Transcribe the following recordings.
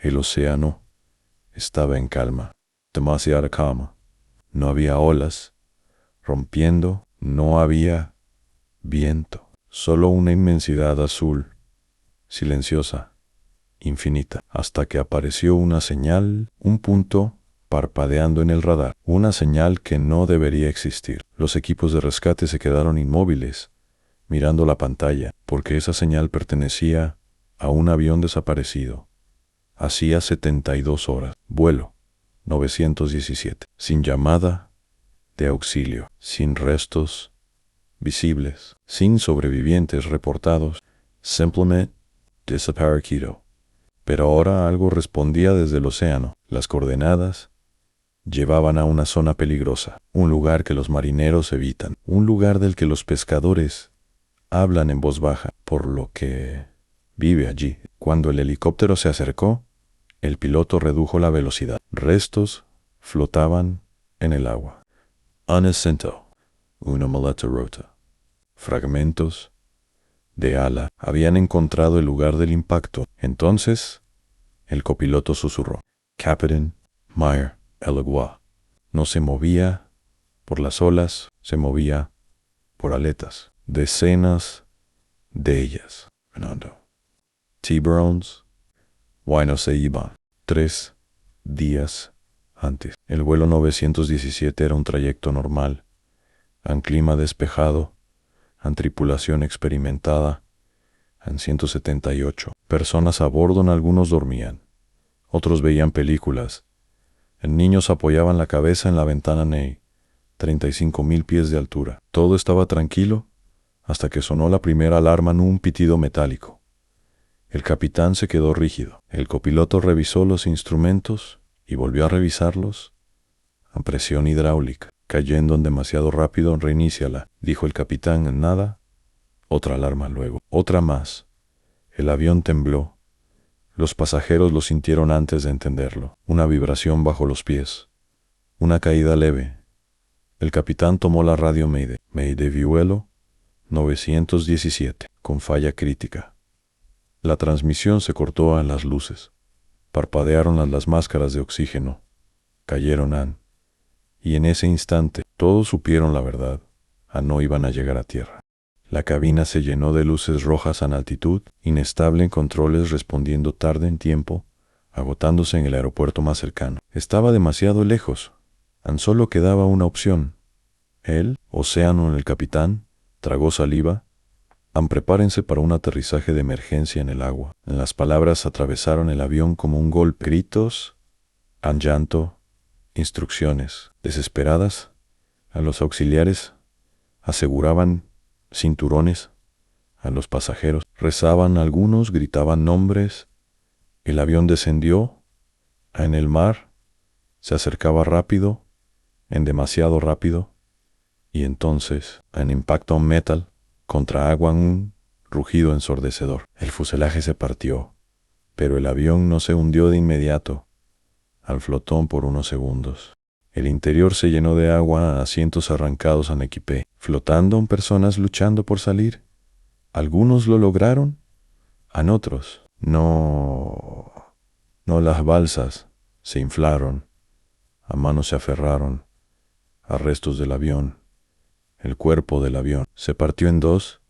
El océano estaba en calma, demasiada calma. No había olas rompiendo, no había viento, solo una inmensidad azul, silenciosa, infinita, hasta que apareció una señal, un punto parpadeando en el radar, una señal que no debería existir. Los equipos de rescate se quedaron inmóviles, mirando la pantalla, porque esa señal pertenecía a un avión desaparecido. Hacía 72 horas. Vuelo 917. Sin llamada de auxilio, sin restos visibles, sin sobrevivientes reportados. Simplemente desaparecido. Pero ahora algo respondía desde el océano. Las coordenadas llevaban a una zona peligrosa, un lugar que los marineros evitan, un lugar del que los pescadores hablan en voz baja, por lo que vive allí. Cuando el helicóptero se acercó, el piloto redujo la velocidad. Restos flotaban en el agua. Un asiento, una maleta rota. Fragmentos de ala habían encontrado el lugar del impacto. Entonces, el copiloto susurró: Captain Meyer, el agua no se movía por las olas, se movía por aletas. Decenas de ellas. Fernando. Tiburones. Bueno, se iban 3 días antes. El vuelo 917 era un trayecto normal, en clima despejado, en tripulación experimentada, en 178 personas a bordo. Algunos dormían, otros veían películas. Niños apoyaban la cabeza en la ventana Ney, 35.000 pies de altura. Todo estaba tranquilo hasta que sonó la primera alarma en un pitido metálico. El capitán se quedó rígido. El copiloto revisó los instrumentos y volvió a revisarlos a presión hidráulica. Cayendo en demasiado rápido, reiníciala, dijo el capitán. Nada. Otra alarma luego. Otra más. El avión tembló. Los pasajeros lo sintieron antes de entenderlo. Una vibración bajo los pies. Una caída leve. El capitán tomó la radio Mayday. Mayday vuelo 917, con falla crítica. La transmisión se cortó en las luces. Parpadearon las máscaras de oxígeno. Cayeron y en ese instante todos supieron la verdad. No iban a llegar a tierra. La cabina se llenó de luces rojas en altitud, inestable en controles, respondiendo tarde en tiempo, agotándose en el aeropuerto más cercano. Estaba demasiado lejos. Tan solo quedaba una opción. El océano en el capitán tragó saliva. Prepárense para un aterrizaje de emergencia en el agua. Las palabras atravesaron el avión como un golpe. Gritos, llanto, instrucciones desesperadas. A los auxiliares aseguraban cinturones. A los pasajeros rezaban, algunos gritaban nombres. El avión descendió. En el mar se acercaba rápido, en demasiado rápido. Y entonces, en impacto metal contra agua, un rugido ensordecedor. El fuselaje se partió, pero el avión no se hundió de inmediato. Al flotón por unos segundos. El interior se llenó de agua, asientos arrancados en equipé, flotando, personas luchando por salir. Algunos lo lograron, otros no. Las balsas se inflaron, a manos se aferraron a restos del avión. El cuerpo del avión se partió en dos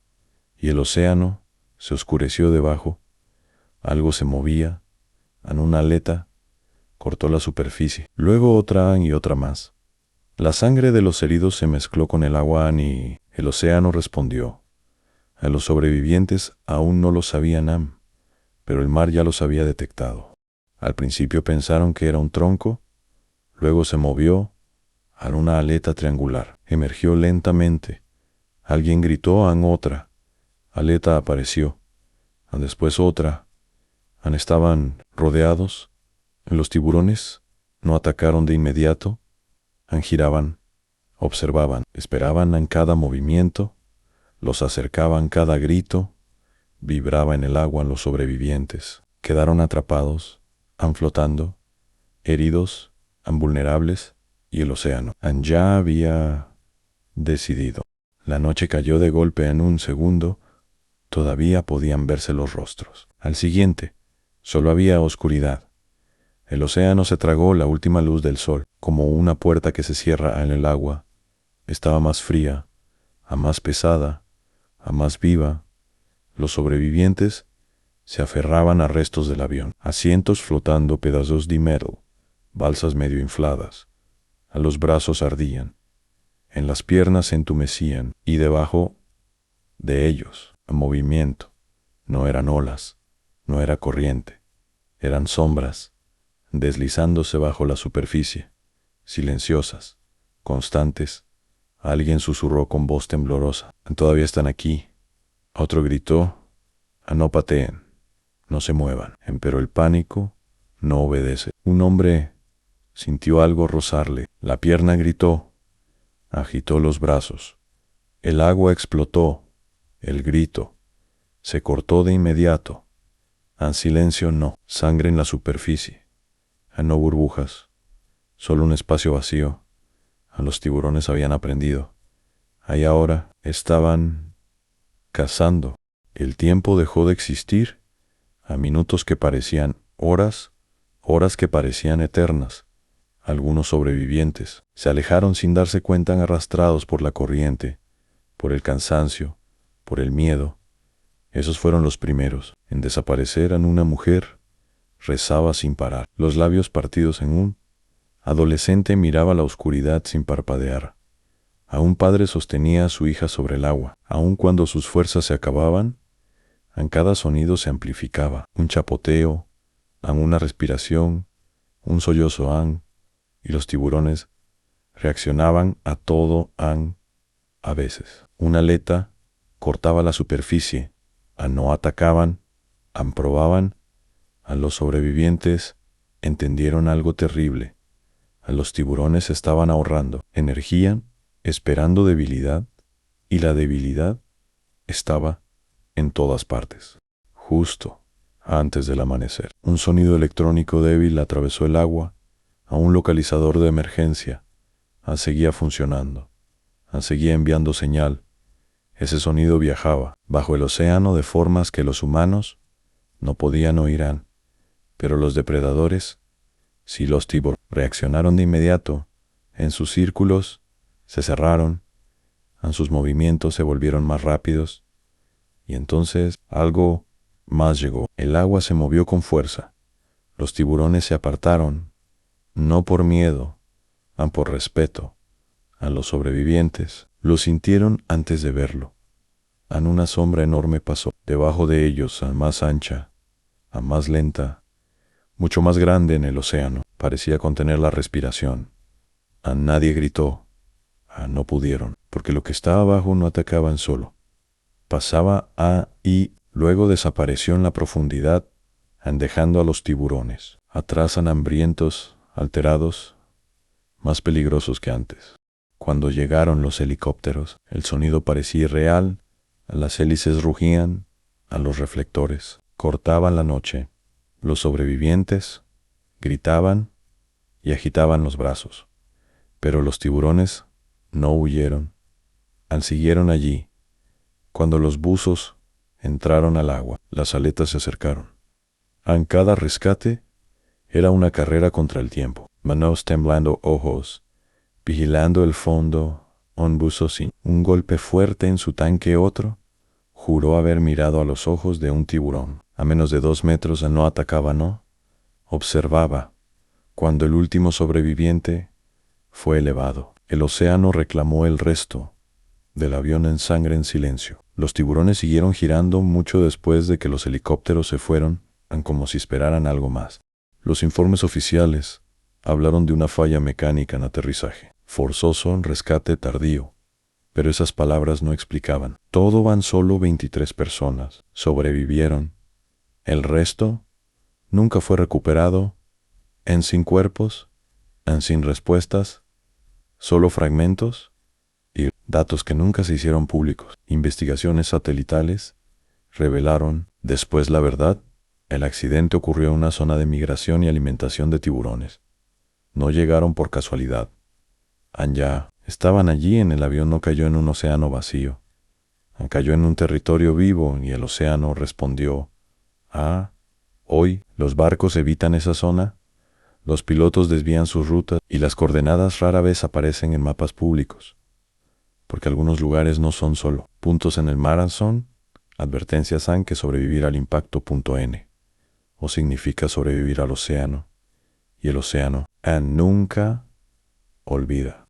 y el océano se oscureció debajo. Algo se movía, en una aleta, cortó la superficie. Luego otra y otra más. La sangre de los heridos se mezcló con el agua y el océano respondió. A los sobrevivientes aún no lo sabían, pero el mar ya los había detectado. Al principio pensaron que era un tronco, luego se movió a una aleta triangular. Emergió lentamente. Alguien gritó, otra aleta apareció. Después otra. Estaban rodeados. Los tiburones no atacaron de inmediato. Giraban, observaban, esperaban en cada movimiento, los acercaban cada grito, vibraba en el agua los sobrevivientes. Quedaron atrapados, flotando, heridos, vulnerables, y el océano ya había decidido. La noche cayó de golpe en un segundo, todavía podían verse los rostros. Al siguiente, solo había oscuridad. El océano se tragó la última luz del sol, como una puerta que se cierra en el agua. Estaba más fría, a más pesada, a más viva. Los sobrevivientes se aferraban a restos del avión, asientos flotando, pedazos de metal, balsas medio infladas. A los brazos ardían, en las piernas se entumecían, y debajo de ellos, movimiento. No eran olas, no era corriente, eran sombras, deslizándose bajo la superficie, silenciosas, constantes. Alguien susurró con voz temblorosa: «Todavía están aquí». Otro gritó: «No pateen, no se muevan». Pero el pánico no obedece. Un hombre sintió algo rozarle. La pierna gritó, agitó los brazos. El agua explotó. El grito se cortó de inmediato. Silencio no. Sangre en la superficie. No burbujas. Solo un espacio vacío. Los tiburones habían aprendido. Ahí ahora estaban cazando. El tiempo dejó de existir. A minutos que parecían horas, horas que parecían eternas. Algunos sobrevivientes se alejaron sin darse cuenta, arrastrados por la corriente, por el cansancio, por el miedo. Esos fueron los primeros en desaparecer. Una mujer rezaba sin parar, los labios partidos en un adolescente miraba la oscuridad sin parpadear. A un padre sostenía a su hija sobre el agua. Aun cuando sus fuerzas se acababan, en cada sonido se amplificaba. Un chapoteo, una respiración, un sollozo, y los tiburones reaccionaban a todo, a veces. Una aleta cortaba la superficie, no atacaban, probaban. A los sobrevivientes entendieron algo terrible. A los tiburones estaban ahorrando energía, esperando debilidad, y la debilidad estaba en todas partes. Justo antes del amanecer, un sonido electrónico débil atravesó el agua. A un localizador de emergencia seguía funcionando, seguía enviando señal. Ese sonido viajaba bajo el océano de formas que los humanos no podían oír. Pero los depredadores, si los tiburones reaccionaron de inmediato, en sus círculos se cerraron, sus movimientos se volvieron más rápidos, y entonces algo más llegó. El agua se movió con fuerza. Los tiburones se apartaron, no por miedo, por respeto. A los sobrevivientes lo sintieron antes de verlo. Una sombra enorme pasó debajo de ellos, más ancha, más lenta, mucho más grande en el océano. Parecía contener la respiración. Nadie gritó. No pudieron, porque lo que estaba abajo no atacaba solo. Pasaba y luego desapareció en la profundidad, dejando a los tiburones atrás, hambrientos, alterados, más peligrosos que antes. Cuando llegaron los helicópteros, el sonido parecía irreal. Las hélices rugían, los reflectores cortaban la noche. Los sobrevivientes gritaban y agitaban los brazos. Pero los tiburones no huyeron. Siguieron allí. Cuando los buzos entraron al agua, las aletas se acercaron. Cada rescate era una carrera contra el tiempo. Manos temblando, ojos vigilando el fondo. Un buzo sin un golpe fuerte en su tanque. Otro juró haber mirado a los ojos de un tiburón. A menos de 2 metros no atacaba, no. Observaba. Cuando el último sobreviviente fue elevado, el océano reclamó el resto del avión en sangre, en silencio. Los tiburones siguieron girando mucho después de que los helicópteros se fueron, como si esperaran algo más. Los informes oficiales hablaron de una falla mecánica en aterrizaje, forzoso, rescate tardío. Pero esas palabras no explicaban. Todo van solo 23 personas sobrevivieron. El resto nunca fue recuperado, sin cuerpos, sin respuestas, solo fragmentos y datos que nunca se hicieron públicos. Investigaciones satelitales revelaron después la verdad. El accidente ocurrió en una zona de migración y alimentación de tiburones. No llegaron por casualidad. Ya estaban allí. El avión no cayó en un océano vacío. Cayó en un territorio vivo y el océano respondió. Hoy los barcos evitan esa zona Los pilotos desvían sus rutas y las coordenadas rara vez aparecen en mapas públicos, porque algunos lugares no son solo puntos en el mar, son advertencias han que sobrevivir al impacto.n o significa sobrevivir al océano, y el océano nunca olvida.